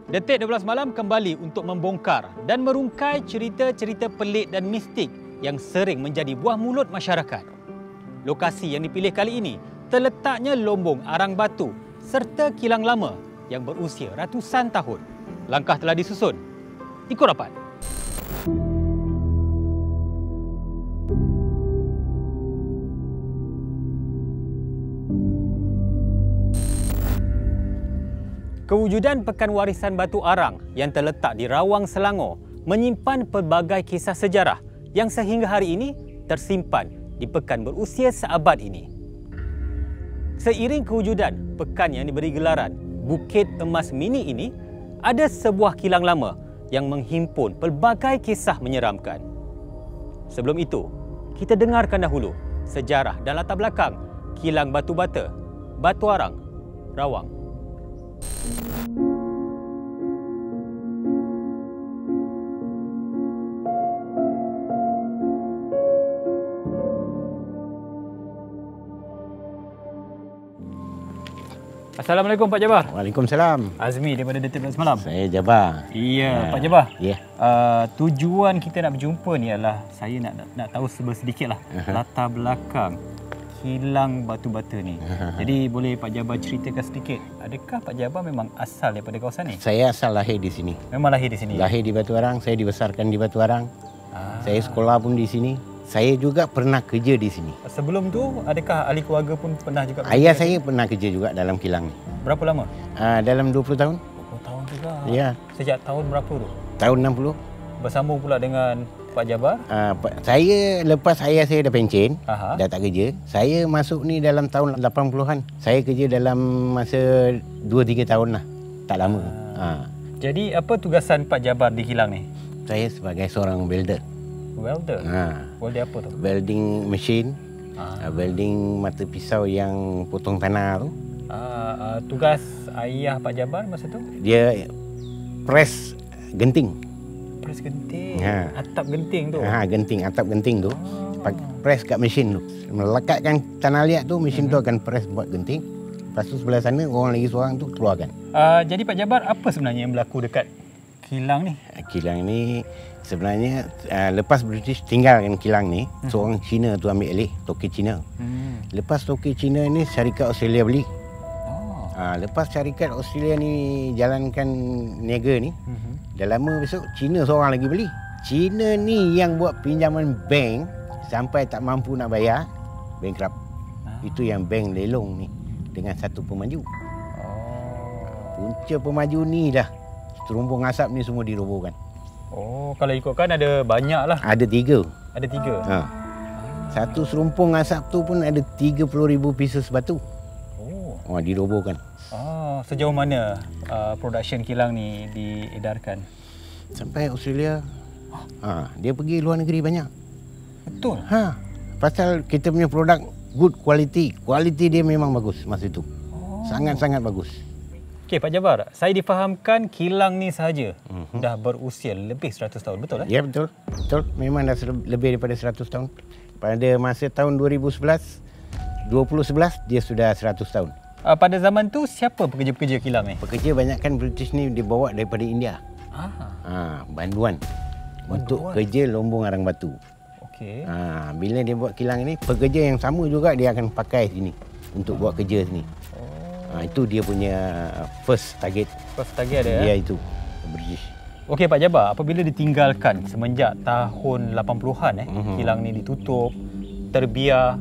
Detik 12 malam kembali untuk membongkar dan merungkai cerita-cerita pelik dan mistik yang sering menjadi buah mulut masyarakat. Lokasi yang dipilih kali ini terletaknya Lombong Arang Batu serta kilang lama yang berusia ratusan tahun. Langkah telah disusun. Ikut rapat. Kewujudan Pekan Warisan Batu Arang yang terletak di Rawang, Selangor menyimpan pelbagai kisah sejarah yang sehingga hari ini tersimpan di pekan berusia seabad ini. Seiring kewujudan pekan yang diberi gelaran Bukit Emas Mini ini, ada sebuah kilang lama yang menghimpun pelbagai kisah menyeramkan. Sebelum itu, kita dengarkan dahulu sejarah dan latar belakang kilang batu bata Batu Arang, Rawang. Assalamualaikum Pak Jabar. Waalaikumsalam. Azmi daripada Detik 12 Malam. Saya Jabar. Iya, Pak Jabar. Ya. Tujuan kita nak berjumpa ni adalah saya nak tahu sedikit lah latar belakang kilang batu bata ni. Jadi boleh Pak Jabar ceritakan sedikit, adakah Pak Jabar memang asal daripada kawasan ni? Saya asal lahir di sini. Memang lahir di sini? Lahir di Batu Arang, saya dibesarkan di Batu Arang. Saya sekolah pun di sini. Saya juga pernah kerja di sini. Sebelum tu, adakah ahli keluarga pun pernah juga? Ayah saya pernah kerja juga dalam kilang ni. Berapa lama? Dalam 20 tahun. 20 tahun juga? Ya. Sejak tahun berapa tu? Tahun 60. Bersambung pula dengan Pak Jabar? Saya lepas ayah saya dah pencen, Aha. dah tak kerja. Saya masuk ni dalam tahun 80-an. Saya kerja dalam masa 2-3 tahun lah. Tak lama. Jadi apa tugasan Pak Jabar di kilang ni? Saya sebagai seorang welder. Welder? Welder apa tu? Welding machine. Welding mata pisau yang potong tanah tu. Tugas ayah Pak Jabar masa tu? Dia press genting. Press genting? Atap genting tu? Genting, atap genting tu. Press kat mesin tu. Melekatkan tanah liat tu, mesin tu akan press buat genting. Lepas tu sebelah sana, orang lagi seorang tu keluarkan. Jadi Pak Jabar, apa sebenarnya yang berlaku dekat kilang ni? Kilang ni sebenarnya lepas British tinggalkan kilang ni, seorang Cina tu ambil alih, toke Cina. Lepas toke Cina ni syarikat Australia beli. Lepas syarikat Australia ni jalankan niaga ni, dah lama besok Cina seorang lagi beli. Cina ni yang buat pinjaman bank sampai tak mampu nak bayar, bankrupt. Itu yang bank lelong ni dengan satu pemaju. Punca pemaju ni dah terumpung asap ni semua dirobohkan. Kalau ikutkan ada banyak lah. Ada 3. Ada 3? Satu serumpung asap tu pun ada 30,000 pieces batu. Dirobohkan. Sejauh mana production kilang ni diedarkan? Sampai Australia. Dia pergi luar negeri banyak. Betul? Pasal kita punya produk good quality. Quality dia memang bagus masa itu. Sangat-sangat bagus. Okey Pak Jabar, saya difahamkan kilang ni sahaja dah berusia lebih 100 tahun, betul Ya, betul. Betul. Memang dah lebih daripada 100 tahun. Pada masa tahun 2011 dia sudah 100 tahun. Pada zaman tu siapa pekerja-pekerja kilang ni? Pekerja banyakkan British ni dibawa daripada India. Banduan. Untuk kerja Lombong Arang Batu. Okey. Bila dia buat kilang ni, pekerja yang sama juga dia akan pakai sini untuk buat kerja sini. Itu dia punya first target. First target ada? Ya, itu British. Okey Pak Jabar, apabila ditinggalkan semenjak tahun 80-an kilang ni ditutup, terbiar,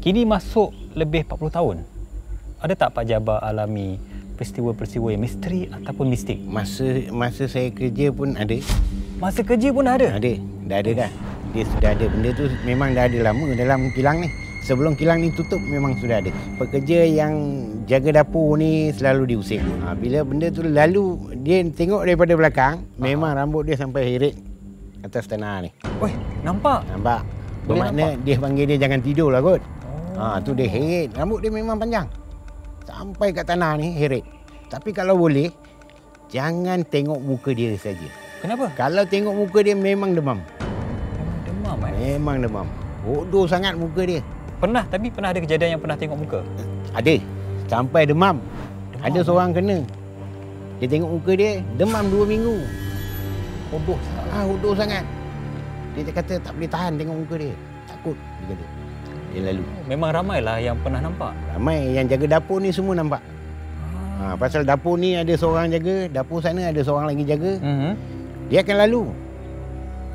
kini masuk lebih 40 tahun. Ada tak Pak Jabar alami peristiwa-peristiwa yang misteri ataupun mistik? Masa saya kerja pun ada. Masa kerja pun ada? Ada. Dah ada dah. Dia sudah ada. Benda tu memang dah ada lama dalam kilang ni. Sebelum kilang ni tutup memang sudah ada. Pekerja yang jaga dapur ni selalu diusir. Bila benda tu lalu, dia tengok daripada belakang, memang rambut dia sampai heret atas tanah ni. Weh, nampak? Nampak. Bermakna dia panggil dia jangan tidur lah kot. Tu dia heret. Rambut dia memang panjang. Sampai kat tanah ni heret. Tapi kalau boleh, jangan tengok muka dia saja. Kenapa? Kalau tengok muka dia memang demam. Memang demam Memang demam. Bodoh sangat muka dia. Pernah ada kejadian yang pernah tengok muka? Ada. Sampai demam. Ada seorang kena. Dia tengok muka dia, demam 2 minggu. Bodoh. Bodoh sangat. Dia kata tak boleh tahan tengok muka dia. Takut, dia kata. Dia lalu. Memang ramailah yang pernah nampak. Ramai yang jaga dapur ni semua nampak. Pasal dapur ni ada seorang jaga, dapur sana ada seorang lagi jaga. Dia akan lalu.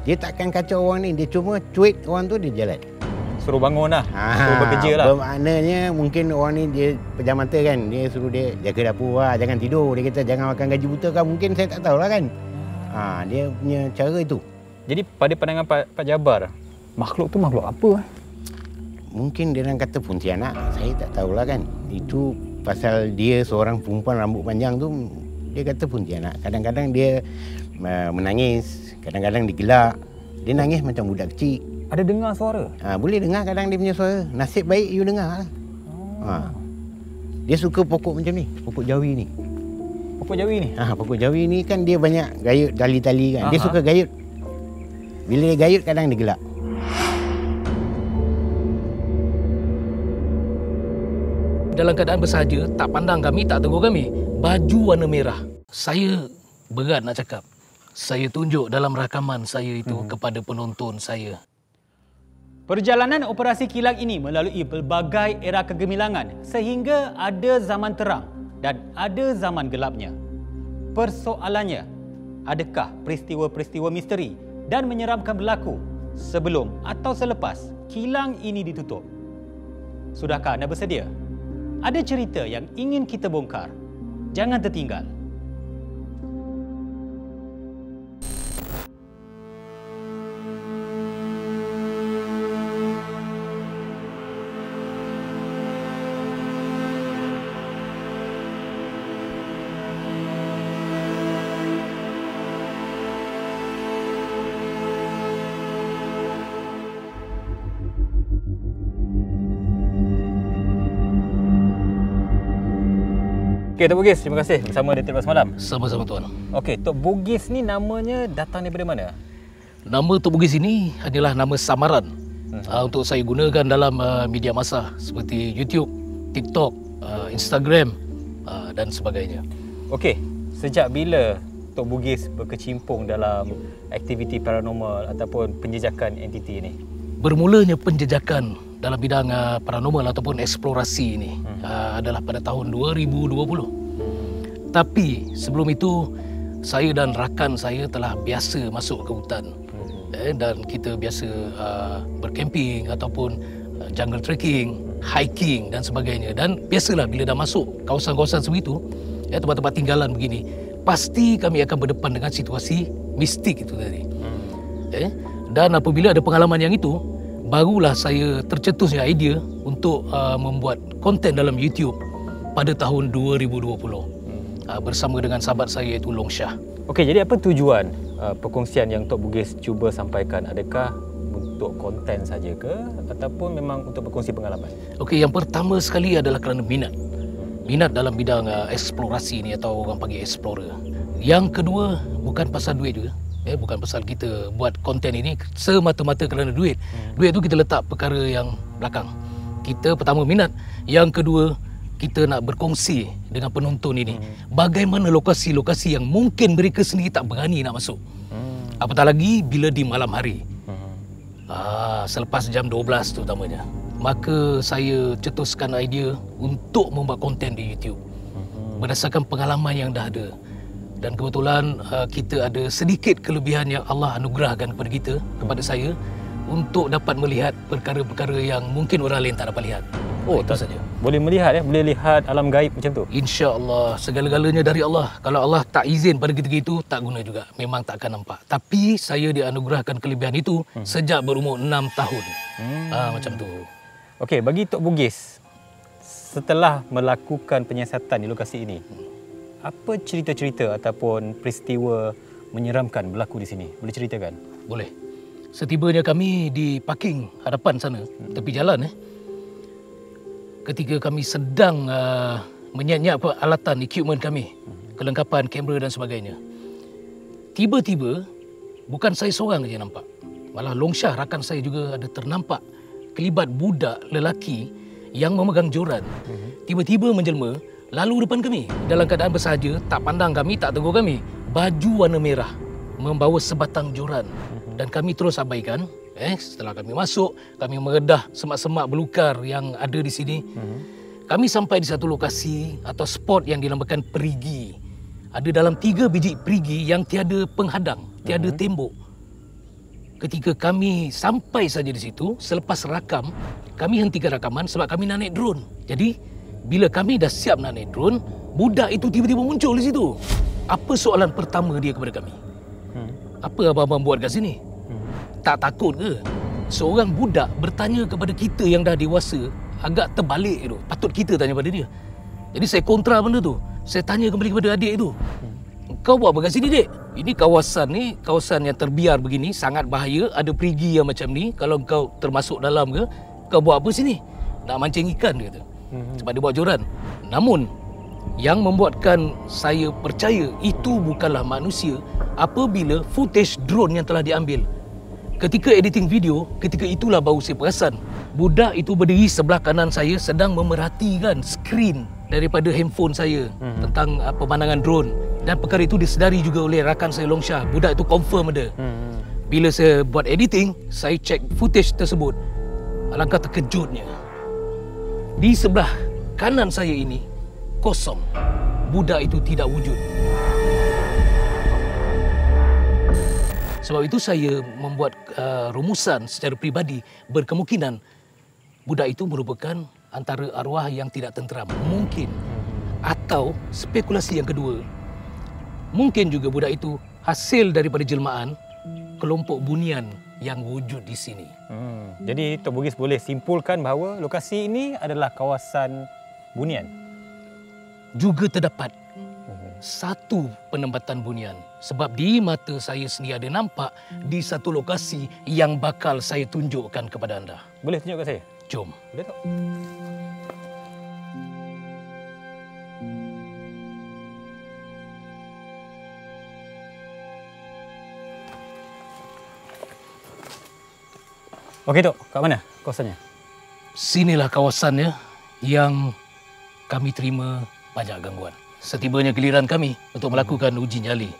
Dia takkan kacau orang ni, dia cuma cuit orang tu, dia jalan. Suruh bangun lah, suruh bekerja lah. Bermaknanya mungkin orang ni dia pejam mata kan. Dia suruh dia jaga dapur lah, jangan tidur. Dia kata jangan makan gaji buta kan. Mungkin saya tak tahulah kan. Dia punya cara itu. Jadi pada pandangan Pak Jabar, makhluk tu makhluk apa? Mungkin dia orang kata Pontianak. Saya tak tahulah kan. Itu pasal dia seorang perempuan rambut panjang tu, dia kata Pontianak. Kadang-kadang dia menangis, kadang-kadang digelak. Dia nangis macam budak kecil. Ada dengar suara? Boleh dengar kadang dia punya suara. Nasib baik you dengar lah. Dia suka pokok macam ni, pokok jawi ni. Pokok jawi ni? Pokok jawi ni kan dia banyak gayut tali-tali kan. Dia suka gayut. Bila dia gayut kadang dia gelak. Dalam keadaan bersahaja, tak pandang kami, tak tegur kami. Baju warna merah. Saya berat nak cakap. Saya tunjuk dalam rakaman saya itu kepada penonton saya. Perjalanan operasi kilang ini melalui pelbagai era kegemilangan sehingga ada zaman terang dan ada zaman gelapnya. Persoalannya, adakah peristiwa-peristiwa misteri dan menyeramkan berlaku sebelum atau selepas kilang ini ditutup? Sudahkah anda bersedia? Ada cerita yang ingin kita bongkar. Jangan tertinggal. Okey, Tok Bugis, terima kasih bersama Detik Semalam. Sama-sama tuan. Okey, Tok Bugis ni namanya datang daripada mana? Nama Tok Bugis ini adalah nama samaran untuk saya gunakan dalam media massa seperti YouTube, TikTok, Instagram dan sebagainya. Okey, sejak bila Tok Bugis berkecimpung dalam aktiviti paranormal ataupun penjejakan entiti ini? Bermulanya penjejakan dalam bidang paranormal ataupun eksplorasi ini adalah pada tahun 2020. Tapi sebelum itu, saya dan rakan saya telah biasa masuk ke hutan. Dan kita biasa berkemping ataupun jungle trekking, hiking dan sebagainya. Dan biasalah bila dah masuk kawasan-kawasan sebegitu, tempat-tempat tinggalan begini, pasti kami akan berdepan dengan situasi mistik itu tadi. Dan apabila ada pengalaman yang itu, barulah saya tercetusnya idea untuk membuat konten dalam YouTube pada tahun 2020 bersama dengan sahabat saya iaitu Long Shah. Okey, jadi apa tujuan perkongsian yang Tok Bugis cuba sampaikan? Adakah untuk konten saja ke ataupun memang untuk berkongsi pengalaman? Okey, yang pertama sekali adalah kerana minat. Minat dalam bidang eksplorasi ni atau orang panggil explorer. Yang kedua, bukan pasal duit juga. Bukan pasal kita buat konten ini semata-mata kerana duit. Duit tu kita letak perkara yang belakang. Kita pertama minat, yang kedua kita nak berkongsi dengan penonton ini bagaimana lokasi-lokasi yang mungkin mereka sendiri tak berani nak masuk. Apatah lagi bila di malam hari. Selepas jam 12 tu utamanya. Maka saya cetuskan idea untuk membuat konten di YouTube berdasarkan pengalaman yang dah ada. Dan kebetulan kita ada sedikit kelebihan yang Allah anugerahkan kepada kita, kepada saya, untuk dapat melihat perkara-perkara yang mungkin orang lain tak dapat lihat. Itu saja. Boleh melihat boleh lihat alam gaib macam tu. Insya-Allah, segala-galanya dari Allah. Kalau Allah tak izin pada kita itu, tak guna juga. Memang tak akan nampak. Tapi saya dianugerahkan kelebihan itu sejak berumur 6 tahun. Macam tu. Okey, bagi Tok Bugis, setelah melakukan penyiasatan di lokasi ini, apa cerita-cerita ataupun peristiwa menyeramkan berlaku di sini? Boleh ceritakan? Boleh. Setibanya kami di parking hadapan sana, tepi jalan ketika kami sedang menyiap-nyiap alatan, equipment kami, kelengkapan kamera dan sebagainya. Tiba-tiba, bukan saya seorang saja nampak. Malah Long Shah, rakan saya juga ada ternampak kelibat budak lelaki yang memegang joran. Tiba-tiba menjelma, lalu depan kami dalam keadaan bersahaja, tak pandang kami, tak tegur kami. Baju warna merah, membawa sebatang joran, dan kami terus abaikan. Setelah kami masuk, kami meredah semak-semak belukar yang ada di sini. Kami sampai di satu lokasi atau spot yang dinamakan perigi. Ada dalam 3 biji perigi yang tiada penghadang, tiada tembok. Ketika kami sampai saja di situ, selepas rakam, kami hentikan rakaman sebab kami nak naik drone. Jadi, bila kami dah siap nak naik drone, budak itu tiba-tiba muncul di situ. Apa soalan pertama dia kepada kami? Apa abang-abang buat kat sini? Tak takut ke? Seorang budak bertanya kepada kita yang dah dewasa, agak terbalik tu. Patut kita tanya pada dia. Jadi saya kontra benda tu. Saya tanya kembali kepada adik itu. Kau buat apa kat sini, dek? Ini kawasan yang terbiar begini, sangat bahaya. Ada perigi yang macam ni. Kalau kau termasuk dalam ke, kau buat apa sini? Nak mancing ikan, dia kata. Sebab dia buat joran. Namun, yang membuatkan saya percaya itu bukanlah manusia apabila footage drone yang telah diambil. Ketika editing video, ketika itulah baru saya perasan budak itu berdiri sebelah kanan saya sedang memerhatikan skrin daripada handphone saya tentang pemandangan drone. Dan perkara itu disedari juga oleh rakan saya Longsha. Budak itu confirm ada. Bila saya buat editing, saya cek footage tersebut. Alangkah terkejutnya, di sebelah kanan saya ini kosong. Budak itu tidak wujud. Sebab itu saya membuat rumusan secara peribadi, berkemungkinan budak itu merupakan antara arwah yang tidak tenteram. Mungkin. Atau spekulasi yang kedua, mungkin juga budak itu hasil daripada jelmaan kelompok bunian yang wujud di sini. Jadi Tok Bugis boleh simpulkan bahawa lokasi ini adalah kawasan bunian. Juga terdapat satu penempatan bunian. Sebab di mata saya sendiri ada nampak di satu lokasi yang bakal saya tunjukkan kepada anda. Boleh tunjuk kat saya? Jom. Boleh tak? Okey Tok, kat mana kawasannya? Sinilah kawasannya yang kami terima banyak gangguan. Setibanya giliran kami untuk melakukan uji nyali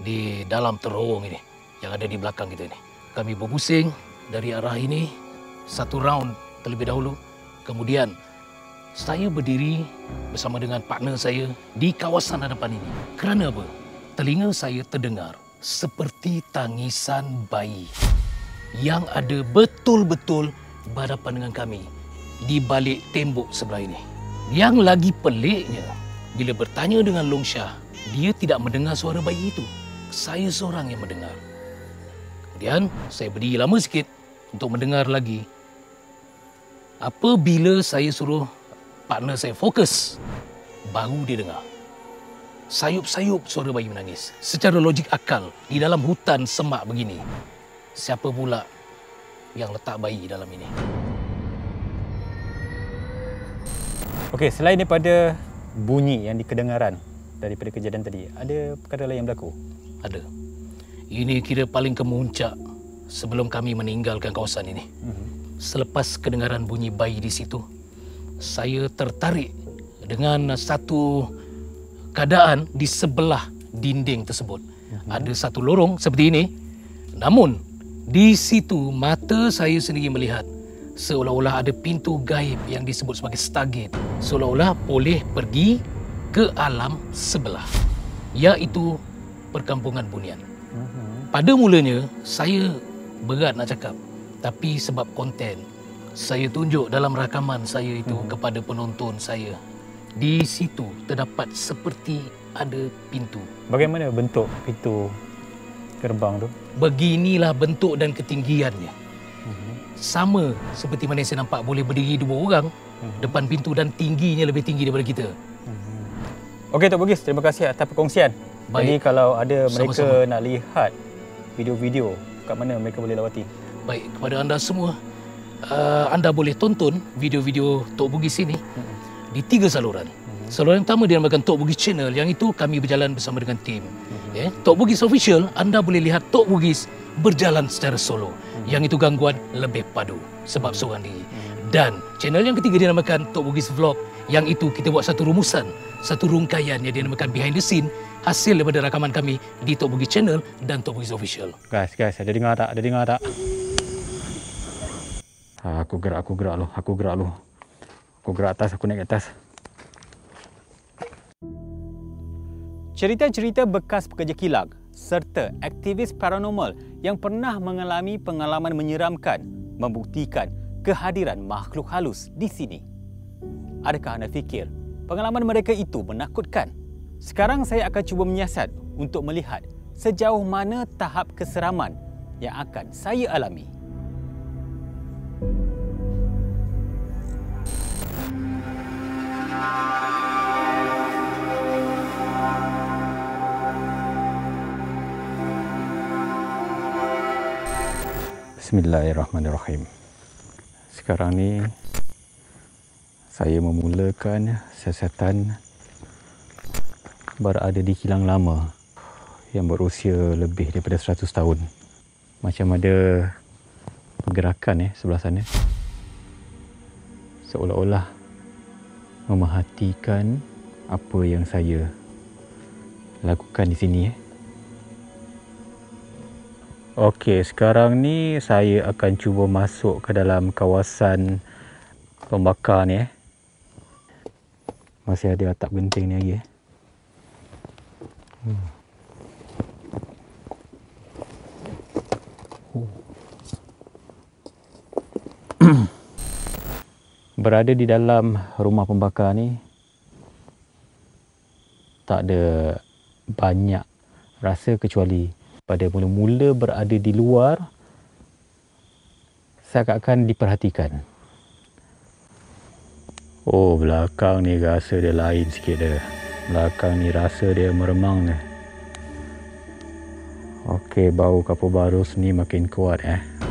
di dalam terowong ini yang ada di belakang kita ini. Kami berpusing dari arah ini satu round terlebih dahulu. Kemudian saya berdiri bersama dengan partner saya di kawasan hadapan ini. Kerana apa? Telinga saya terdengar seperti tangisan bayi yang ada betul-betul berhadapan dengan kami di balik tembok sebelah ini. Yang lagi peliknya, bila bertanya dengan Longsha, dia tidak mendengar suara bayi itu. Saya seorang yang mendengar. Kemudian saya berdiri lama sikit untuk mendengar lagi. Apabila saya suruh partner saya fokus, baru dia dengar. Sayup-sayup suara bayi menangis. Secara logik akal, di dalam hutan semak begini, siapa pula yang letak bayi dalam ini? Okey, selain daripada bunyi yang dikedengaran daripada kejadian tadi, ada perkara lain yang berlaku? Ada. Ini kira paling kemuncak sebelum kami meninggalkan kawasan ini. Selepas kedengaran bunyi bayi di situ, saya tertarik dengan satu keadaan di sebelah dinding tersebut. Ada satu lorong seperti ini. Namun, di situ mata saya sendiri melihat seolah-olah ada pintu gaib yang disebut sebagai Stargate. Seolah-olah boleh pergi ke alam sebelah, iaitu perkampungan bunian. Pada mulanya, saya berat nak cakap. Tapi sebab konten, saya tunjuk dalam rakaman saya itu kepada penonton saya. Di situ terdapat seperti ada pintu. Bagaimana bentuk pintu gerbang tu? Beginilah bentuk dan ketinggiannya. Sama seperti mana saya nampak boleh berdiri dua orang depan pintu dan tingginya lebih tinggi daripada kita. Okey Tok Bugis, terima kasih atas perkongsian. Baik. Jadi kalau ada mereka Sama-sama. nak lihat video-video, kat mana mereka boleh lawati? Baik, kepada anda semua, anda boleh tonton video-video Tok Bugis ini di 3 saluran. Saluran pertama dinamakan Tok Bugis Channel, yang itu kami berjalan bersama dengan tim. Tok Bugis Official, anda boleh lihat Tok Bugis berjalan secara solo. Yang itu gangguan lebih padu sebab seorang diri. Dan channel yang ketiga dinamakan Tok Bugis Vlog. Yang itu kita buat satu rumusan, satu rungkaian yang dinamakan behind the scene, hasil daripada rakaman kami di Tok Bugis Channel dan Tok Bugis Official. Guys, ada dengar tak? Ada dengar tak? Aku gerak lu. Aku gerak atas, aku naik ke atas. Cerita-cerita bekas pekerja kilang serta aktivis paranormal yang pernah mengalami pengalaman menyeramkan membuktikan kehadiran makhluk halus di sini. Adakah anda fikir pengalaman mereka itu menakutkan? Sekarang saya akan cuba menyiasat untuk melihat sejauh mana tahap keseraman yang akan saya alami. Bismillahirrahmanirrahim. Sekarang ni saya memulakan siasatan berada di kilang lama yang berusia lebih daripada 100 tahun. Macam ada pergerakan sebelah sana. Seolah-olah memerhatikan apa yang saya lakukan di sini. Okey, sekarang ni saya akan cuba masuk ke dalam kawasan pembakar ni. Masih ada atap genting ni lagi. Berada di dalam rumah pembakar ni tak ada banyak rasa kecuali pada mula-mula berada di luar seakan-akan diperhatikan. Oh, belakang ni rasa dia lain sikit dah. Belakang ni rasa dia meremang dah. Okey, bau kapur barus ni makin kuat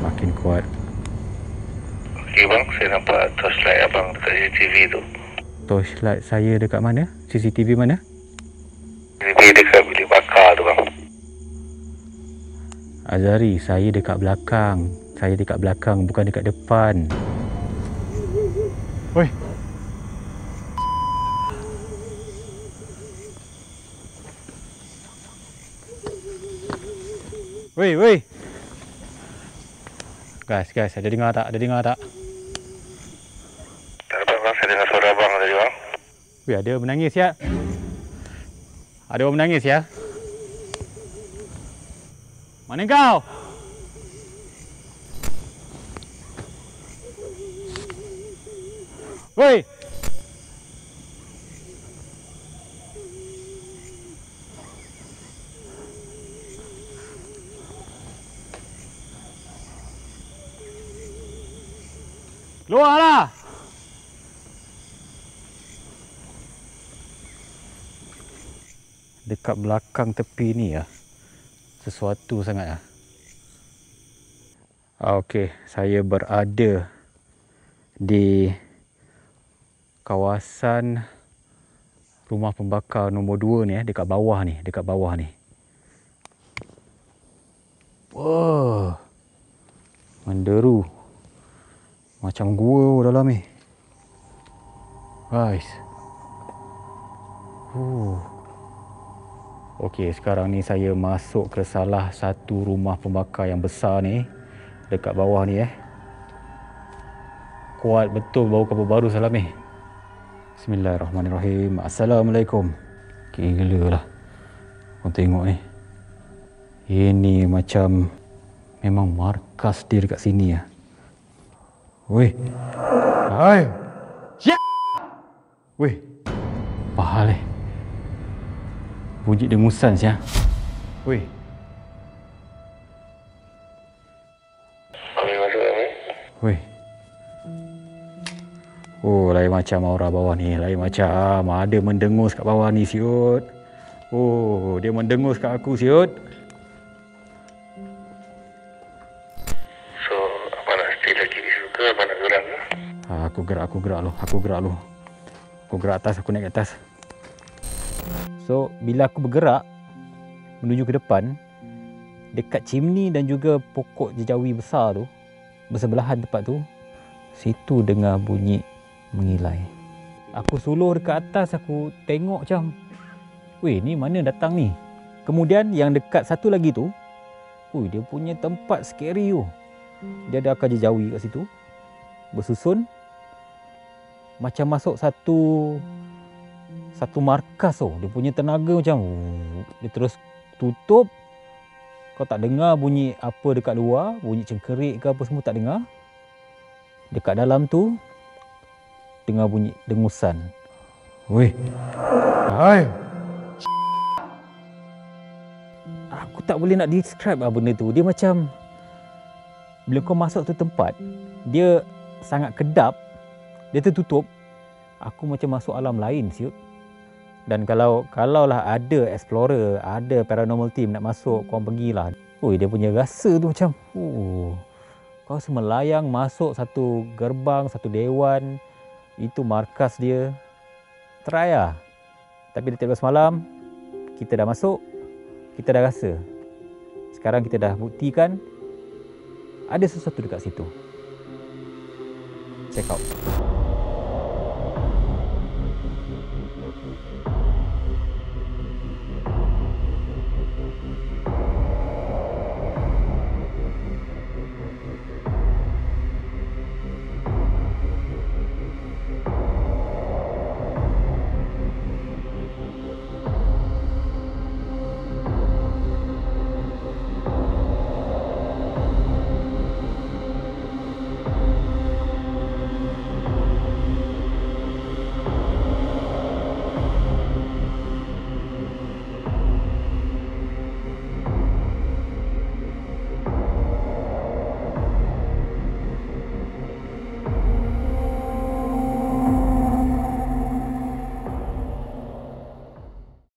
makin kuat. Okey bang, saya nampak torchlight abang dekat CCTV tu. Torchlight saya dekat mana? CCTV mana? CCTV dekat bilik bakar tu bang. Azari, saya dekat belakang. Saya dekat belakang, bukan dekat depan. Oi. Woi. Guys, ada dengar tak? Tak ada bang, saya dengar suara abang tadi bang. Weh, ada menangis ya? Ada orang menangis ya? Mana kau? Woi! Keluarlah! Dekat belakang tepi ni sesuatu sangat Okey, saya berada di kawasan rumah pembakar nombor 2 ni dekat bawah ni. Wah. Menderu. Macam gua dalam ni. Guys. Okey, sekarang ni saya masuk ke salah satu rumah pembakar yang besar ni. Dekat bawah ni Kuat betul bau kapur baru dalam ni. Bismillahirrahmanirrahim. Assalamualaikum. Gila lah. Kau tengok ni. Ini macam memang markas dia dekat sini Weh. Hai. Siap. Weh. Pahal bunyi dengusan Weh. Kami masuk kami. Weh. Oh, lain macam aura bawah ni. Lain macam. Ada mendengus kat bawah ni, siut. Oh, dia mendengus kat aku, siut. So, apa nak stay lagi di situ ke? Apa nak gerak ke? Aku gerak lu. Aku gerak atas, aku naik ke atas. So, bila aku bergerak menuju ke depan, dekat chimney dan juga pokok jejawi besar tu, bersebelahan tempat tu, Situ dengar bunyi mengilai. Aku suluh dekat atas, aku tengok macam, weh, ni mana datang ni? Kemudian yang dekat satu lagi tu, dia punya tempat scary tu. Dia ada akar jejawi kat situ, bersusun. Macam masuk satu markas tu. Dia punya tenaga macam, dia terus tutup. Kau tak dengar bunyi apa dekat luar, bunyi cengkerik ke apa semua tak dengar. Dekat dalam tu, dengar bunyi dengusan. Weh, hai. Aku tak boleh nak describe lah benda tu. Dia macam, bila kau masuk tu tempat, dia sangat kedap, dia tertutup. Aku macam masuk alam lain siut. Dan kalau lah ada explorer, ada paranormal team nak masuk, korang pergilah. Dia punya rasa tu macam, kau semelayang masuk satu gerbang, satu dewan, itu markas dia. Try lah. Tapi dah 13 malam, kita dah masuk, kita dah rasa. Sekarang kita dah buktikan ada sesuatu dekat situ. Check out.